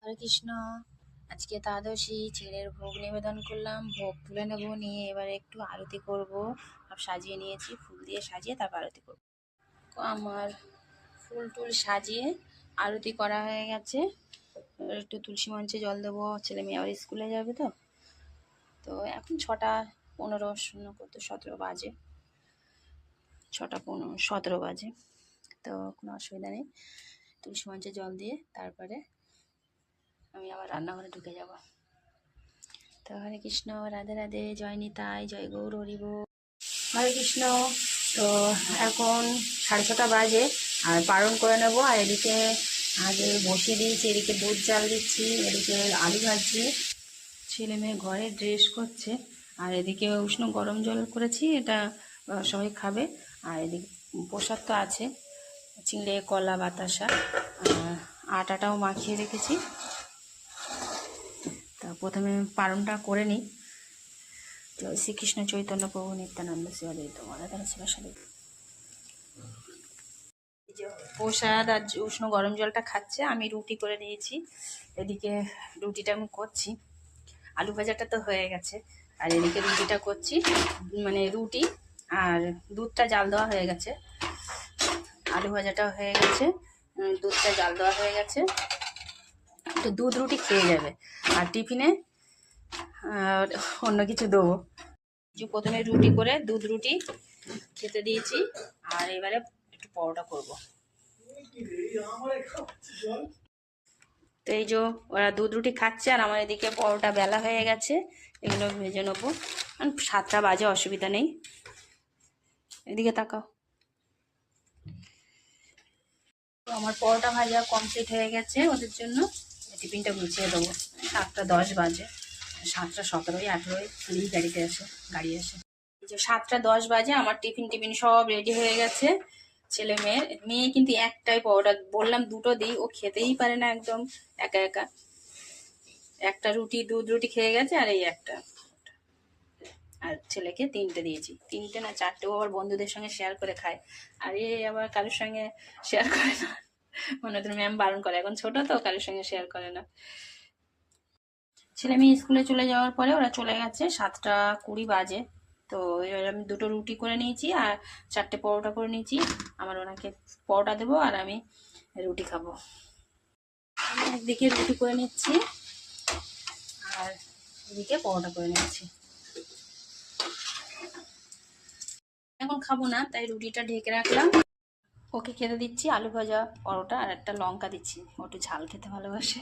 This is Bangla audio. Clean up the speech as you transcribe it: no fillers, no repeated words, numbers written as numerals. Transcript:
হরে কৃষ্ণ। আজকে একাদশী, ছেলের ভোগ নিবেদন করলাম, ভোগ তুলে নেবো, নিয়ে এবারে একটু আরতি করব। সব সাজিয়ে নিয়েছি, ফুল দিয়ে সাজিয়ে তারপর আরতি করব। আমার ফুল টুল সাজিয়ে আরতি করা হয়ে গেছে। এবার একটু তুলসী মঞ্চে জল দেবো, ছেলে মেয়ে আবার স্কুলে যাবে তো। তো এখন 6:15 শূন্য কত 17 বাজে, 6:17 বাজে। তো কোনো অসুবিধা নেই, তুলসী মঞ্চে জল দিয়ে তারপরে আমি আবার রান্নাঘরে ঢুকে যাব। তো হরে কৃষ্ণ, রাধে রাধে, জয় নিতাই, জয় গৌর হরিব। হরে কৃষ্ণ। তো এখন 6:30 বাজে, আর পালন করে নেব। আর এদিকে আগে বসিয়ে দিয়েছি, এদিকে দুধ জাল দিচ্ছি, এদিকে আলু ভাজছি। ছেলে মেয়ে ঘরে ড্রেস করছে, আর এদিকে উষ্ণ গরম জল করেছি, এটা সবাই খাবে। আর এদিকে প্রসাদ তো আছে, চিঁড়ে, কলা, বাতাসা, আটাটাও মাখিয়ে রেখেছি। তা প্রথমে পালনটা করে নিই। জয় শ্রীকৃষ্ণ চৈতন্য প্রভু নিত্যানন্দ শ্রী অদ্বৈত গদাধর শিবাসাদি। প্রসাদ আর উষ্ণ গরম জলটা খাচ্ছে, আমি রুটি করে নিয়েছি। এদিকে রুটিটা আমি করছি, আলু ভাজাটা তো হয়ে গেছে, আর এদিকে রুটিটা করছি। মানে রুটি আর দুধটা জাল দেওয়া হয়ে গেছে, আলু ভাজাটাও হয়ে গেছে, দুধটা জাল দেওয়া হয়ে গেছে। একটু দুধ রুটি খেয়ে যাবে, আর টিফিনে অন্য কিছু দেবো। প্রথমে রুটি করে দুধ রুটি খেতে দিয়েছি, আর এবারে একটু পরোটা করব। তো এই যে ওরা দুধ রুটি খাচ্ছে, আর আমার এদিকে পরোটা বেলা হয়ে গেছে, এগুলো ভেজে নেবো। 7টা বাজে, অসুবিধা নেই। এদিকে তাকাও। তো আমার পরোটা ভাজা কমপ্লিট হয়ে গেছে, ওদের জন্য টিফিনটা গুছিয়ে দেবো। 7:10 বাজে, 7:17, 18, 20 গাড়ি আসে। যে 7:10 বাজে, আমার টিফিন সব রেডি হয়ে গেছে। ছেলে মেয়ে কিন্তু একটাই পরোটা, বললাম দুটো দিই, ও খেতেই পারে না একদম, একা একা একটা রুটি, দুধ রুটি খেয়ে গেছে, আর এই একটা। আর ছেলেকে 3টে দিয়েছি, 3টে না 4টে, ও আবার বন্ধুদের সঙ্গে শেয়ার করে খায়, আর এ আবার কারোর সঙ্গে শেয়ার করে না। মনে তো ম্যাম বারণ করে, এখন ছোট তো, কারোর সঙ্গে শেয়ার করে না। ছেলে মেয়ে স্কুলে চলে যাওয়ার পরে ওরা চলে গেছে, 7:20 বাজে। তো এবার আমি 2টো রুটি করে নিয়েছি, আর 4টে পরোটা করে নিয়েছি। আমার ওনাকে পরোটা দেবো, আর আমি রুটি খাবো। একদিকে রুটি করে নিচ্ছি, আর এদিকে পরোটা করে নিচ্ছি। এখন খাবো না, তাই রুটিটা ঢেকে রাখলাম। ওকে খেতে দিচ্ছি আলু ভাজা, পরোটা, আর একটা লঙ্কা দিচ্ছি, ও একটু ঝাল খেতে ভালোবাসে।